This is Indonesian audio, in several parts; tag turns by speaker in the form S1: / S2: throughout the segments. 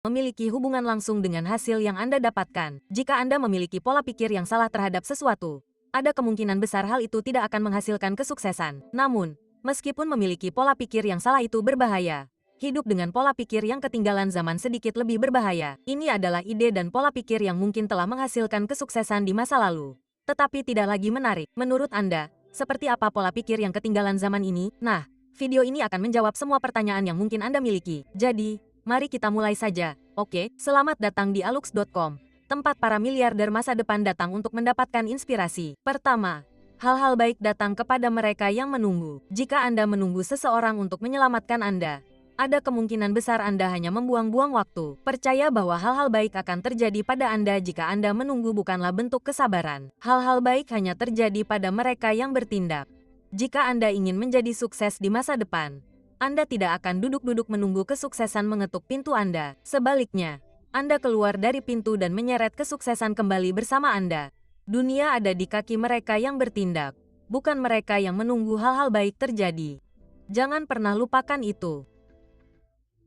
S1: memiliki hubungan langsung dengan hasil yang Anda dapatkan. Jika Anda memiliki pola pikir yang salah terhadap sesuatu, ada kemungkinan besar hal itu tidak akan menghasilkan kesuksesan. Namun, meskipun memiliki pola pikir yang salah itu berbahaya, hidup dengan pola pikir yang ketinggalan zaman sedikit lebih berbahaya. Ini adalah ide dan pola pikir yang mungkin telah menghasilkan kesuksesan di masa lalu, tetapi tidak lagi menarik. Menurut Anda, seperti apa pola pikir yang ketinggalan zaman ini? Nah, video ini akan menjawab semua pertanyaan yang mungkin Anda miliki. Jadi, mari kita mulai saja. Oke, selamat datang di alux.com. Tempat para miliarder masa depan datang untuk mendapatkan inspirasi. Pertama, hal-hal baik datang kepada mereka yang menunggu. Jika Anda menunggu seseorang untuk menyelamatkan Anda, ada kemungkinan besar Anda hanya membuang-buang waktu. Percaya bahwa hal-hal baik akan terjadi pada Anda jika Anda menunggu bukanlah bentuk kesabaran. Hal-hal baik hanya terjadi pada mereka yang bertindak. Jika Anda ingin menjadi sukses di masa depan, Anda tidak akan duduk-duduk menunggu kesuksesan mengetuk pintu Anda. Sebaliknya, Anda keluar dari pintu dan menyeret kesuksesan kembali bersama Anda. Dunia ada di kaki mereka yang bertindak, bukan mereka yang menunggu hal-hal baik terjadi. Jangan pernah lupakan itu.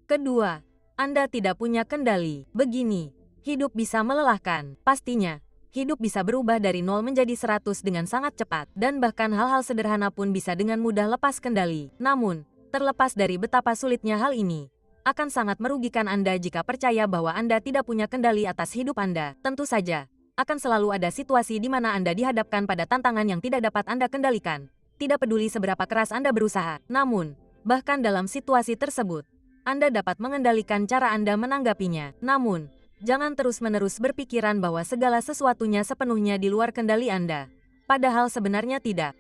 S1: Kedua, Anda tidak punya kendali. Begini, hidup bisa melelahkan. Pastinya, hidup bisa berubah dari 0 menjadi 100 dengan sangat cepat. Dan bahkan hal-hal sederhana pun bisa dengan mudah lepas kendali. Namun, terlepas dari betapa sulitnya hal ini, akan sangat merugikan Anda jika percaya bahwa Anda tidak punya kendali atas hidup Anda. Tentu saja, akan selalu ada situasi di mana Anda dihadapkan pada tantangan yang tidak dapat Anda kendalikan. Tidak peduli seberapa keras Anda berusaha. Namun, bahkan dalam situasi tersebut, Anda dapat mengendalikan cara Anda menanggapinya. Namun, jangan terus-menerus berpikiran bahwa segala sesuatunya sepenuhnya di luar kendali Anda. Padahal sebenarnya tidak.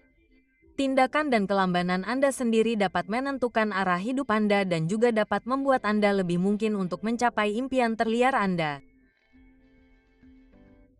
S1: Tindakan dan kelambanan Anda sendiri dapat menentukan arah hidup Anda dan juga dapat membuat Anda lebih mungkin untuk mencapai impian terliar Anda.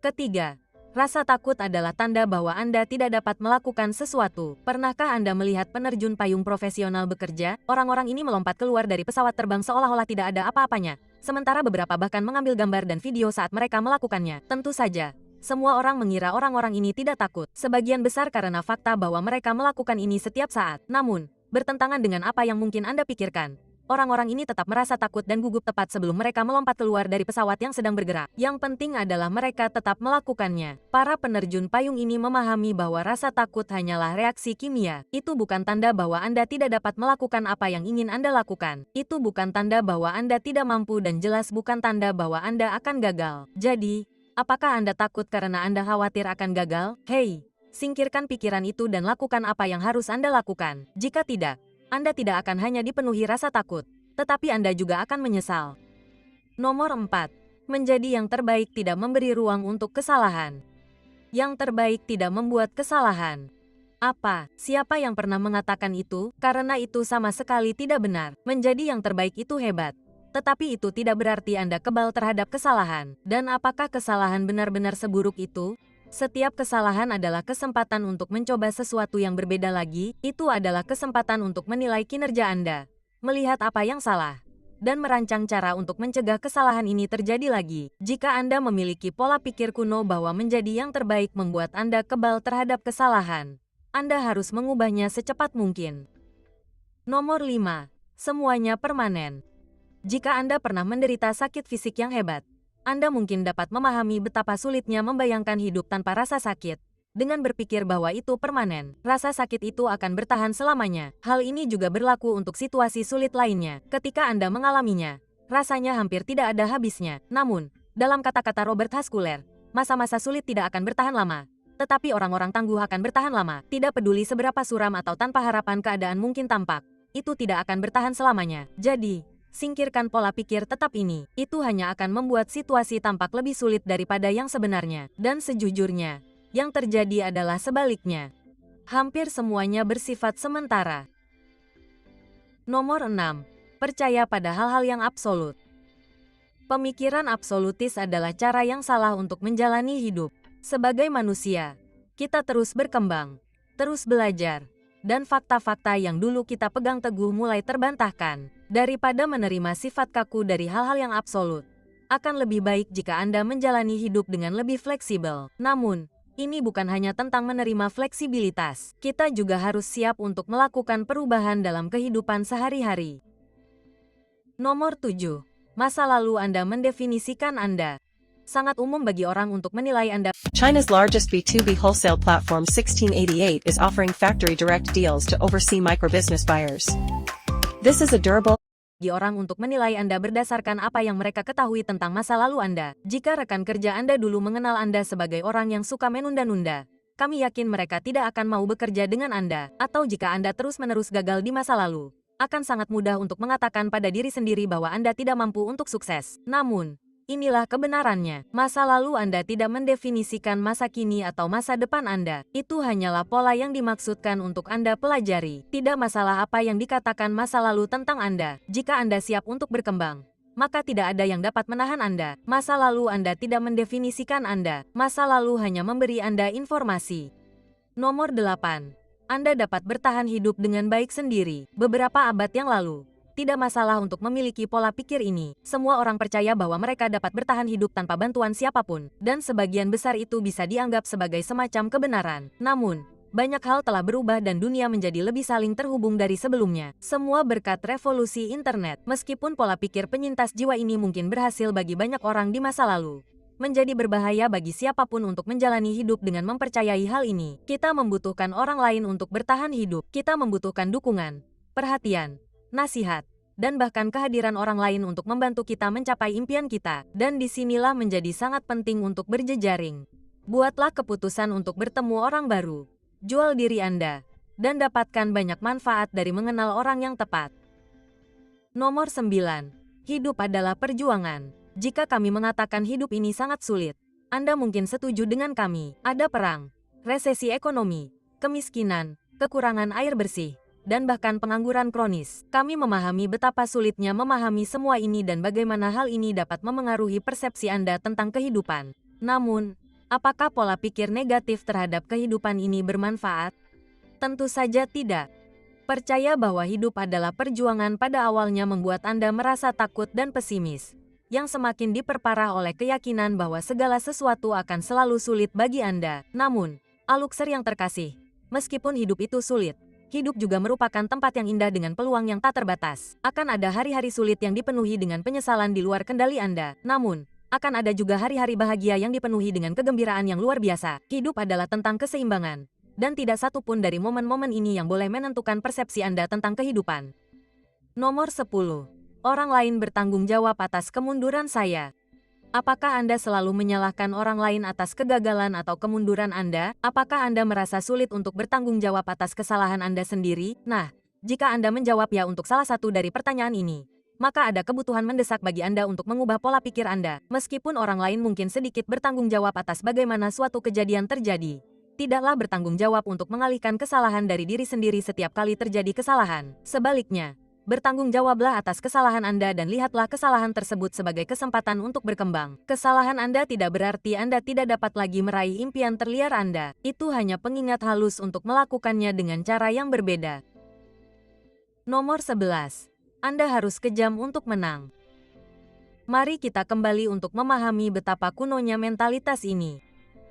S1: Ketiga, rasa takut adalah tanda bahwa Anda tidak dapat melakukan sesuatu. Pernahkah Anda melihat penerjun payung profesional bekerja? Orang-orang ini melompat keluar dari pesawat terbang seolah-olah tidak ada apa-apanya, sementara beberapa bahkan mengambil gambar dan video saat mereka melakukannya. Tentu saja, semua orang mengira orang-orang ini tidak takut, sebagian besar karena fakta bahwa mereka melakukan ini setiap saat. Namun, bertentangan dengan apa yang mungkin Anda pikirkan, orang-orang ini tetap merasa takut dan gugup tepat sebelum mereka melompat keluar dari pesawat yang sedang bergerak. Yang penting adalah mereka tetap melakukannya. Para penerjun payung ini memahami bahwa rasa takut hanyalah reaksi kimia. Itu bukan tanda bahwa Anda tidak dapat melakukan apa yang ingin Anda lakukan. Itu bukan tanda bahwa Anda tidak mampu dan jelas bukan tanda bahwa Anda akan gagal. Jadi, apakah Anda takut karena Anda khawatir akan gagal? Hei, singkirkan pikiran itu dan lakukan apa yang harus Anda lakukan. Jika tidak, Anda tidak akan hanya dipenuhi rasa takut, tetapi Anda juga akan menyesal. Nomor 4. Menjadi yang terbaik tidak memberi ruang untuk kesalahan. Yang terbaik tidak membuat kesalahan. Apa? Siapa yang pernah mengatakan itu? Karena itu sama sekali tidak benar. Menjadi yang terbaik itu hebat. Tetapi itu tidak berarti Anda kebal terhadap kesalahan. Dan apakah kesalahan benar-benar seburuk itu? Setiap kesalahan adalah kesempatan untuk mencoba sesuatu yang berbeda lagi. Itu adalah kesempatan untuk menilai kinerja Anda, melihat apa yang salah, dan merancang cara untuk mencegah kesalahan ini terjadi lagi. Jika Anda memiliki pola pikir kuno bahwa menjadi yang terbaik membuat Anda kebal terhadap kesalahan, Anda harus mengubahnya secepat mungkin. Nomor 5. Semuanya permanen. Jika Anda pernah menderita sakit fisik yang hebat, Anda mungkin dapat memahami betapa sulitnya membayangkan hidup tanpa rasa sakit. Dengan berpikir bahwa itu permanen, rasa sakit itu akan bertahan selamanya. Hal ini juga berlaku untuk situasi sulit lainnya. Ketika Anda mengalaminya, rasanya hampir tidak ada habisnya. Namun, dalam kata-kata Robert Haskuler, masa-masa sulit tidak akan bertahan lama. Tetapi orang-orang tangguh akan bertahan lama. Tidak peduli seberapa suram atau tanpa harapan keadaan mungkin tampak, itu tidak akan bertahan selamanya. Jadi, singkirkan pola pikir tetap ini. Itu hanya akan membuat situasi tampak lebih sulit daripada yang sebenarnya. Dan sejujurnya, yang terjadi adalah sebaliknya. Hampir semuanya bersifat sementara. Nomor 6. Percaya pada hal-hal yang absolut. Pemikiran absolutis adalah cara yang salah untuk menjalani hidup. Sebagai manusia, kita terus berkembang, terus belajar, dan fakta-fakta yang dulu kita pegang teguh mulai terbantahkan. Daripada menerima sifat kaku dari hal-hal yang absolut, akan lebih baik jika Anda menjalani hidup dengan lebih fleksibel. Namun, ini bukan hanya tentang menerima fleksibilitas. Kita juga harus siap untuk melakukan perubahan dalam kehidupan sehari-hari. Nomor 7. Masa lalu Anda mendefinisikan Anda. Sangat umum bagi orang untuk menilai Anda.
S2: China's largest B2B wholesale platform 1688 is offering factory direct deals to overseas microbusiness buyers. This is a durable
S1: Bagi orang untuk menilai Anda berdasarkan apa yang mereka ketahui tentang masa lalu Anda. Jika rekan kerja Anda dulu mengenal Anda sebagai orang yang suka menunda-nunda, kami yakin mereka tidak akan mau bekerja dengan Anda. Atau jika Anda terus-menerus gagal di masa lalu, akan sangat mudah untuk mengatakan pada diri sendiri bahwa Anda tidak mampu untuk sukses. Namun, inilah kebenarannya. Masa lalu Anda tidak mendefinisikan masa kini atau masa depan Anda. Itu hanyalah pola yang dimaksudkan untuk Anda pelajari. Tidak masalah apa yang dikatakan masa lalu tentang Anda. Jika Anda siap untuk berkembang, maka tidak ada yang dapat menahan Anda. Masa lalu Anda tidak mendefinisikan Anda. Masa lalu hanya memberi Anda informasi. Nomor 8. Anda dapat bertahan hidup dengan baik sendiri. Beberapa abad yang lalu, tidak masalah untuk memiliki pola pikir ini. Semua orang percaya bahwa mereka dapat bertahan hidup tanpa bantuan siapapun, dan sebagian besar itu bisa dianggap sebagai semacam kebenaran. Namun, banyak hal telah berubah dan dunia menjadi lebih saling terhubung dari sebelumnya. Semua berkat revolusi internet. Meskipun pola pikir penyintas jiwa ini mungkin berhasil bagi banyak orang di masa lalu, menjadi berbahaya bagi siapapun untuk menjalani hidup dengan mempercayai hal ini. Kita membutuhkan orang lain untuk bertahan hidup. Kita membutuhkan dukungan, perhatian, nasihat, dan bahkan kehadiran orang lain untuk membantu kita mencapai impian kita. Dan disinilah menjadi sangat penting untuk berjejaring. Buatlah keputusan untuk bertemu orang baru. Jual diri Anda, dan dapatkan banyak manfaat dari mengenal orang yang tepat. Nomor 9. Hidup adalah perjuangan. Jika kami mengatakan hidup ini sangat sulit, Anda mungkin setuju dengan kami. Ada perang, resesi ekonomi, kemiskinan, kekurangan air bersih, dan bahkan pengangguran kronis. Kami memahami betapa sulitnya memahami semua ini dan bagaimana hal ini dapat memengaruhi persepsi Anda tentang kehidupan. Namun, apakah pola pikir negatif terhadap kehidupan ini bermanfaat? Tentu saja tidak. Percaya bahwa hidup adalah perjuangan pada awalnya membuat Anda merasa takut dan pesimis, yang semakin diperparah oleh keyakinan bahwa segala sesuatu akan selalu sulit bagi Anda. Namun, Aluxer yang terkasih, meskipun hidup itu sulit, hidup juga merupakan tempat yang indah dengan peluang yang tak terbatas. Akan ada hari-hari sulit yang dipenuhi dengan penyesalan di luar kendali Anda. Namun, akan ada juga hari-hari bahagia yang dipenuhi dengan kegembiraan yang luar biasa. Hidup adalah tentang keseimbangan. Dan tidak satu pun dari momen-momen ini yang boleh menentukan persepsi Anda tentang kehidupan. Nomor 10. Orang lain bertanggung jawab atas kemunduran saya. Apakah Anda selalu menyalahkan orang lain atas kegagalan atau kemunduran Anda? Apakah Anda merasa sulit untuk bertanggung jawab atas kesalahan Anda sendiri? Nah, jika Anda menjawab ya untuk salah satu dari pertanyaan ini, maka ada kebutuhan mendesak bagi Anda untuk mengubah pola pikir Anda. Meskipun orang lain mungkin sedikit bertanggung jawab atas bagaimana suatu kejadian terjadi, tidaklah bertanggung jawab untuk mengalihkan kesalahan dari diri sendiri setiap kali terjadi kesalahan. Sebaliknya, bertanggung jawablah atas kesalahan Anda dan lihatlah kesalahan tersebut sebagai kesempatan untuk berkembang. Kesalahan Anda tidak berarti Anda tidak dapat lagi meraih impian terliar Anda. Itu hanya pengingat halus untuk melakukannya dengan cara yang berbeda. Nomor 11. Anda harus kejam untuk menang. Mari kita kembali untuk memahami betapa kunonya mentalitas ini.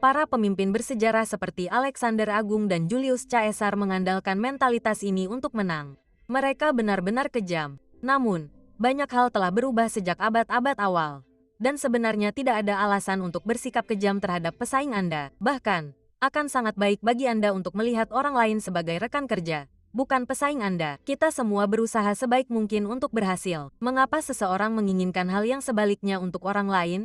S1: Para pemimpin bersejarah seperti Alexander Agung dan Julius Caesar mengandalkan mentalitas ini untuk menang. Mereka benar-benar kejam. Namun, banyak hal telah berubah sejak abad-abad awal. Dan sebenarnya tidak ada alasan untuk bersikap kejam terhadap pesaing Anda. Bahkan, akan sangat baik bagi Anda untuk melihat orang lain sebagai rekan kerja, bukan pesaing Anda. Kita semua berusaha sebaik mungkin untuk berhasil. Mengapa seseorang menginginkan hal yang sebaliknya untuk orang lain?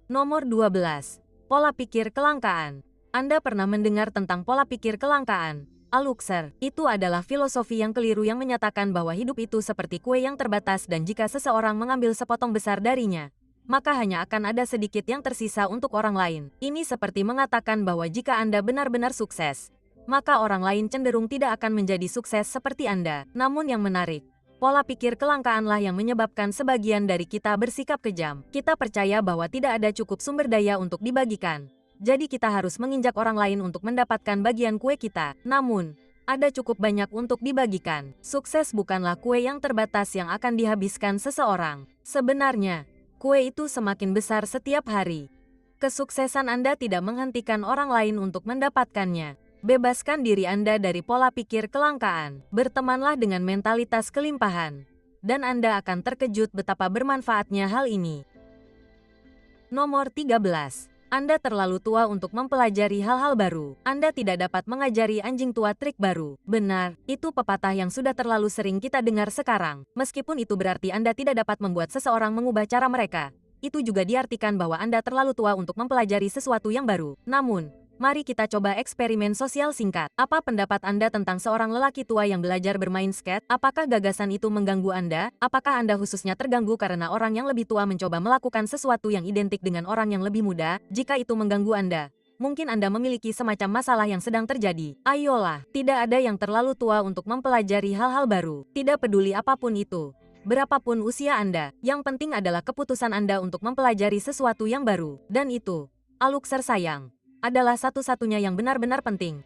S1: Nomor 12. Pola pikir kelangkaan. Anda pernah mendengar tentang pola pikir kelangkaan? Aluxer, itu adalah filosofi yang keliru yang menyatakan bahwa hidup itu seperti kue yang terbatas dan jika seseorang mengambil sepotong besar darinya, maka hanya akan ada sedikit yang tersisa untuk orang lain. Ini seperti mengatakan bahwa jika Anda benar-benar sukses, maka orang lain cenderung tidak akan menjadi sukses seperti Anda. Namun yang menarik, pola pikir kelangkaanlah yang menyebabkan sebagian dari kita bersikap kejam. Kita percaya bahwa tidak ada cukup sumber daya untuk dibagikan. Jadi kita harus menginjak orang lain untuk mendapatkan bagian kue kita. Namun, ada cukup banyak untuk dibagikan. Sukses bukanlah kue yang terbatas yang akan dihabiskan seseorang. Sebenarnya, kue itu semakin besar setiap hari. Kesuksesan Anda tidak menghentikan orang lain untuk mendapatkannya. Bebaskan diri Anda dari pola pikir kelangkaan. Bertemanlah dengan mentalitas kelimpahan. Dan Anda akan terkejut betapa bermanfaatnya hal ini. Nomor 13. Anda terlalu tua untuk mempelajari hal-hal baru. Anda tidak dapat mengajari anjing tua trik baru. Benar, itu pepatah yang sudah terlalu sering kita dengar sekarang. Meskipun itu berarti Anda tidak dapat membuat seseorang mengubah cara mereka. Itu juga diartikan bahwa Anda terlalu tua untuk mempelajari sesuatu yang baru. Namun, mari kita coba eksperimen sosial singkat. Apa pendapat Anda tentang seorang lelaki tua yang belajar bermain skate? Apakah gagasan itu mengganggu Anda? Apakah Anda khususnya terganggu karena orang yang lebih tua mencoba melakukan sesuatu yang identik dengan orang yang lebih muda? Jika itu mengganggu Anda, mungkin Anda memiliki semacam masalah yang sedang terjadi. Ayolah, tidak ada yang terlalu tua untuk mempelajari hal-hal baru. Tidak peduli apapun itu. Berapapun usia Anda, yang penting adalah keputusan Anda untuk mempelajari sesuatu yang baru. Dan itu, Aluxer sayang, adalah satu-satunya yang benar-benar penting.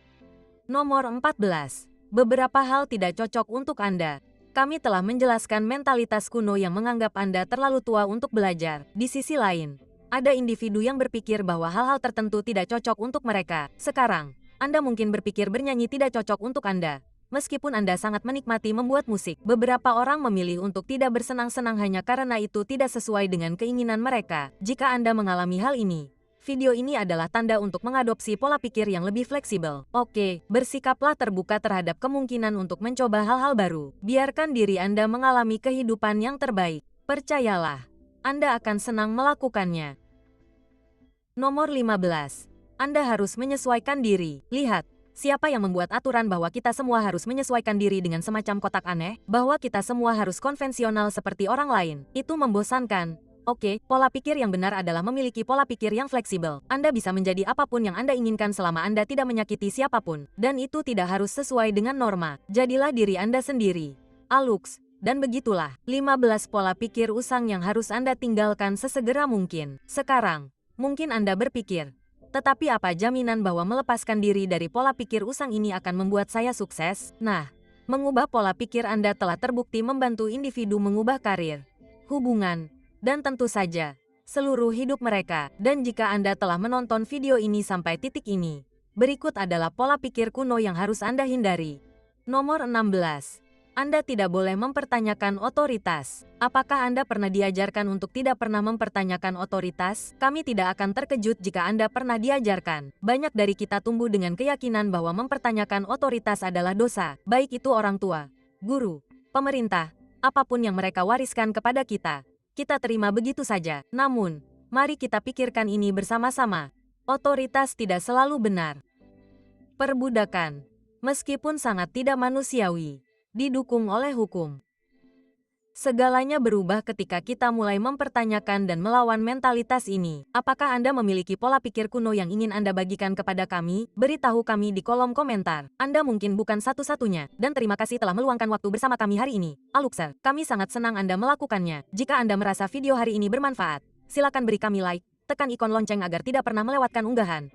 S1: Nomor 14. Beberapa hal tidak cocok untuk Anda. Kami telah menjelaskan mentalitas kuno yang menganggap Anda terlalu tua untuk belajar. Di sisi lain, ada individu yang berpikir bahwa hal-hal tertentu tidak cocok untuk mereka. Sekarang, Anda mungkin berpikir bernyanyi tidak cocok untuk Anda. Meskipun Anda sangat menikmati membuat musik, beberapa orang memilih untuk tidak bersenang-senang hanya karena itu tidak sesuai dengan keinginan mereka. Jika Anda mengalami hal ini, video ini adalah tanda untuk mengadopsi pola pikir yang lebih fleksibel. Oke, bersikaplah terbuka terhadap kemungkinan untuk mencoba hal-hal baru. Biarkan diri Anda mengalami kehidupan yang terbaik. Percayalah, Anda akan senang melakukannya. Nomor 15. Anda harus menyesuaikan diri. Lihat, siapa yang membuat aturan bahwa kita semua harus menyesuaikan diri dengan semacam kotak aneh? Bahwa kita semua harus konvensional seperti orang lain. Itu membosankan. Oke, pola pikir yang benar adalah memiliki pola pikir yang fleksibel. Anda bisa menjadi apapun yang Anda inginkan selama Anda tidak menyakiti siapapun. Dan itu tidak harus sesuai dengan norma. Jadilah diri Anda sendiri. Alux. Dan begitulah, 15 pola pikir usang yang harus Anda tinggalkan sesegera mungkin. Sekarang, mungkin Anda berpikir, tetapi apa jaminan bahwa melepaskan diri dari pola pikir usang ini akan membuat saya sukses? Nah, mengubah pola pikir Anda telah terbukti membantu individu mengubah karir, hubungan, dan tentu saja, seluruh hidup mereka. Dan jika Anda telah menonton video ini sampai titik ini, berikut adalah pola pikir kuno yang harus Anda hindari. Nomor 16. Anda tidak boleh mempertanyakan otoritas. Apakah Anda pernah diajarkan untuk tidak pernah mempertanyakan otoritas? Kami tidak akan terkejut jika Anda pernah diajarkan. Banyak dari kita tumbuh dengan keyakinan bahwa mempertanyakan otoritas adalah dosa, baik itu orang tua, guru, pemerintah, apapun yang mereka wariskan kepada kita. Kita terima begitu saja. Namun, mari kita pikirkan ini bersama-sama. Otoritas tidak selalu benar. Perbudakan, meskipun sangat tidak manusiawi, didukung oleh hukum. Segalanya berubah ketika kita mulai mempertanyakan dan melawan mentalitas ini. Apakah Anda memiliki pola pikir kuno yang ingin Anda bagikan kepada kami? Beritahu kami di kolom komentar. Anda mungkin bukan satu-satunya, dan terima kasih telah meluangkan waktu bersama kami hari ini. Aluxer, kami sangat senang Anda melakukannya. Jika Anda merasa video hari ini bermanfaat, silakan beri kami like, tekan ikon lonceng agar tidak pernah melewatkan unggahan.